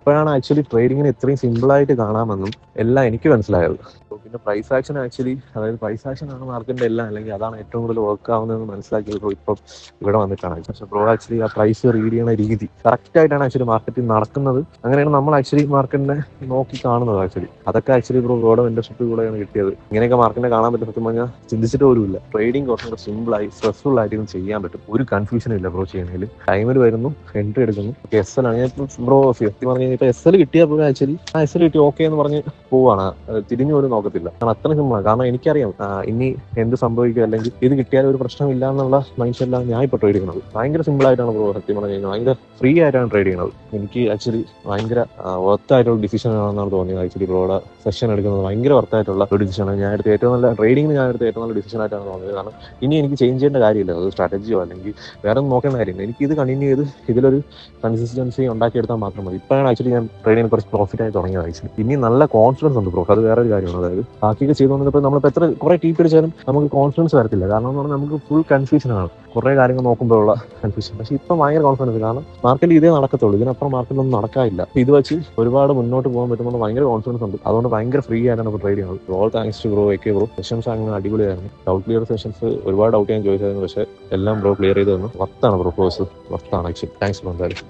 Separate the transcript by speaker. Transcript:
Speaker 1: ഇപ്പോഴാണ് ആക്ച്വലി ട്രേഡിങ്ങിന് ഇത്രയും സിമ്പിളായിട്ട് കാണാമെന്നും എല്ലാം എനിക്ക് മനസ്സിലായത്. പിന്നെ പ്രൈസ് ആക്ഷൻ ആക്ച്വലി, അതായത് പ്രൈസ് ആക്ഷൻ ആണ് മാർക്കറ്റിന്റെ എല്ലാം, അല്ലെങ്കിൽ അതാണ് ഏറ്റവും കൂടുതൽ വർക്ക് ആവുന്നതെന്ന് മനസ്സിലാക്കിയത് ഇപ്പം ഇവിടെ വന്നിട്ടാണ്. പക്ഷേ ബ്രോ ആക്ച്വലി ആ പ്രൈസ് റീഡ് ചെയ്യുന്ന രീതി കറക്റ്റ് ആയിട്ടാണ് ആക്ച്വലി മാർക്കറ്റിൽ നടക്കുന്നത്. അങ്ങനെയാണ് നമ്മൾ ആക്ച്വലി മാർക്കറ്റിനെ നോക്കി കാണുന്നത്. അതൊക്കെ ആക്ച്വലി ബ്രോയുടെ മെന്റർഷിപ്പ് കൂടെയാണ് കിട്ടിയത്. ഇങ്ങനെയൊക്കെ മാർക്കറ്റിനെ കാണാൻ പറ്റും സത്യം പറഞ്ഞാൽ ചിന്തിച്ചിട്ട് പോലുമില്ല. ട്രേഡിംഗ് കുറച്ചും കൂടെ സിമ്പിളായി സ്ട്രെസ്ഫുൾ ആയിട്ട് ചെയ്യാൻ പറ്റും. ഒരു കൺഫ്യൂഷനും ഇല്ല ബ്രോ ചെയ്യുന്നതിൽ. ടൈമിൽ വരുന്നു, എൻട്രി എടുക്കുന്നു. SL ആണ് ഞാൻ ബ്രോ സത്യം പറഞ്ഞു കഴിഞ്ഞാൽ ഇപ്പൊ SL കിട്ടിയാൽ പോലും ആക്ച്വലി ആ SL കിട്ടി ഓക്കെ എന്ന് പറഞ്ഞ് പോവാണ്, തിരിഞ്ഞു പോലും നോക്കത്തില്ല. കാരണം അത്ര സിമ്പിളാണ്. കാരണം എനിക്കറിയാം ഇനി എന്ത് സംഭവിക്കും, അല്ലെങ്കിൽ ഇത് കിട്ടിയാൽ ഒരു പ്രശ്നമില്ല എന്നുള്ള മൈൻഡ് സെറ്റിലാണ് ഞാൻ ഇപ്പോൾ ട്രേഡ് ചെയ്യുന്നത്. ഭയങ്കര സിമ്പിൾ ആയിട്ടാണ് ബ്രോ സത്യം പറഞ്ഞു കഴിഞ്ഞാൽ, ഭയങ്കര ഫ്രീ ആയിട്ടാണ് ട്രേഡ് ചെയ്യുന്നത്. എനിക്ക് ആക്ച്വലി ഭയങ്കര വർത്തായിട്ടുള്ള ഡിസിഷൻ ആണെന്നാണ് തോന്നിയത്. ആക്ച്വലി ബ്രോയുടെ സെഷൻ എടുക്കുന്നത് ഭയങ്കര വർത്തായിട്ടുള്ള ഒരു ഡിസിഷനാണ്. ഞാൻ എടുത്ത ഏറ്റവും നല്ല ട്രേഡിങ്ങിന് ഞാൻ എടുത്ത ഏറ്റവും നല്ല ഡിസിഷൻ ആയിട്ടാണ് തോന്നിയത്. കാരണം ഇനി എനിക്ക് ചേഞ്ച് ചെയ്യേണ്ട കാര്യമില്ല, അത് സ്ട്രാറ്റജിയോ അല്ലെങ്കിൽ വേറെ ഒന്നും നോക്കേണ്ട കാര്യമില്ല. എനിക്ക് ഇത് കണ്ടിന്യൂ ചെയ്ത് ഇതിലൊരു കൺസിസ്റ്റൻസി ഉണ്ടാക്കിയെടുത്താൽ മാത്രം മതി. ഇപ്പോഴാണ് ആക്ച്വലി ഞാൻ ട്രേഡിങ്ങിന് കുറച്ച് പ്രോഫിറ്റ് ആയി തുടങ്ങിയത്. ആക്ച്വലി ഇനി നല്ല കോൺഫിഡൻസ് ഉണ്ട് ബ്രോ, അത് വേറെ ഒരു കാര്യമാണ്. അതായത് ബാക്കിയൊക്കെ ചെയ്തുകൊണ്ടിപ്പോൾ നമ്മളിപ്പോൾ എത്ര കുറെ ടീപ്പ് അടിച്ചാലും നമുക്ക് കോൺഫിഡൻസ് വരത്തില്ല. കാരണം എന്ന് പറഞ്ഞാൽ നമുക്ക് ഫുൾ കൺഫ്യൂഷനാണ് കുറേ കാര്യങ്ങൾ നോക്കുമ്പോഴുള്ള കൺഫ്യൂഷൻ. പക്ഷേ ഇപ്പം ഭയങ്കര കോൺഫിഡൻസ്, കാരണം മാർക്കറ്റിൽ ഇതേ നടക്കത്തുള്ളൂ, ഇതിനപ്പുറം മാർക്കറ്റിലൊന്നും നടക്കാനില്ല. ഇത് വെച്ച് ഒരുപാട് മുന്നോട്ട് പോകാൻ പറ്റുമ്പോൾ ഭയങ്കര കോൺഫിഡൻസ് ഉണ്ട്. അതുകൊണ്ട് ഭയങ്കര ഫ്രീ ആയിട്ടാണ് ഇപ്പോൾ ട്രേഡ് ചെയ്യുന്നത്. All thanks to bro AK bro. Sessions അങ്ങനെ അടിപൊളിയായിരുന്നു. ഡൗട്ട് ക്ലിയർ സെഷൻസ് ഒരുപാട് ഡൗട്ട് ഞാൻ ചോദിച്ചായിരുന്നു, പക്ഷേ എല്ലാം ബ്രോ ക്ലിയർ ചെയ്ത് തന്നു. വർത്താണ് ബ്രോ, കോഴ്സ് വർത്താണ് ആക്ച്വലി. താങ്ക്സ് ബ്രോ എന്തായാലും.